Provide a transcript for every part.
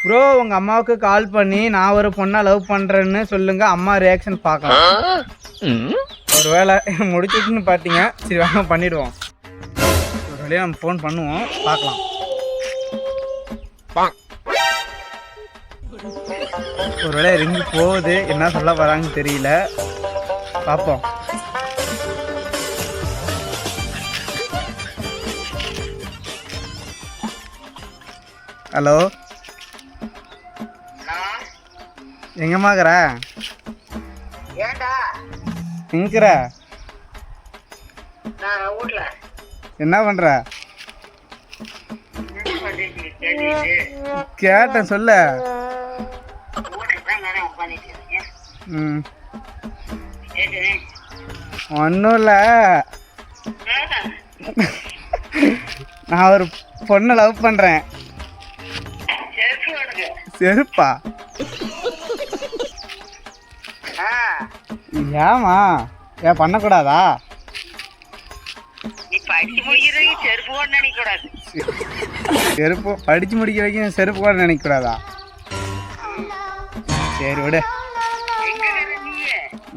Bro உங்க அம்மாவுக்கு கால் பண்ணி நான் ஒரு பொண்ணை லவ் பண்றேன்னு சொல்லுங்க, அம்மா ரியாக்ஷன் பார்க்கலாம். ஒருவேளை முடிச்சுட்டுன்னு பார்த்தீங்க, சரி வாங்க பண்ணிடுவோம். ஒரு வேலையை நம்ம ஃபோன் பண்ணுவோம், பார்க்கலாம். ஒரு வேலையை ரிங்கு போகுது, என்ன சொல்ல வராங்கன்னு தெரியல, பார்ப்போம். ஹலோ, எங்கம்மாக்குற? எங்கிற? என்ன பண்ற? கேட்டேன் சொல்ல. ஒன்றும் இல்லை, நான் ஒரு பொண்ணை லவ் பண்ணுறேன். செருப்பா? ஏமா ஏன் பண்ணக்கூடாதா? செருப்பு படிச்சு முடிக்க வரைக்கும் செருப்பு கூட நினைக்க கூடாதா? சரி விடு,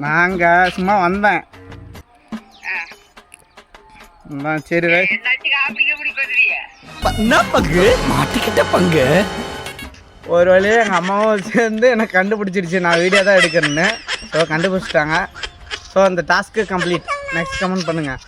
நாங்க சும்மா வந்தேன். சரி மாட்டிக்கிட்ட பங்கு. ஒரு வழியே எங்கள் அம்மாவும் சேர்ந்து எனக்கு கண்டுபிடிச்சிருச்சு நான் வீடியோ தான் எடுக்கிறேன்னு. ஸோ கண்டுபிடிச்சிட்டாங்க. ஸோ அந்த டாஸ்க்கு கம்ப்ளீட். நெக்ஸ்ட் கமெண்ட் பண்ணுங்கள்.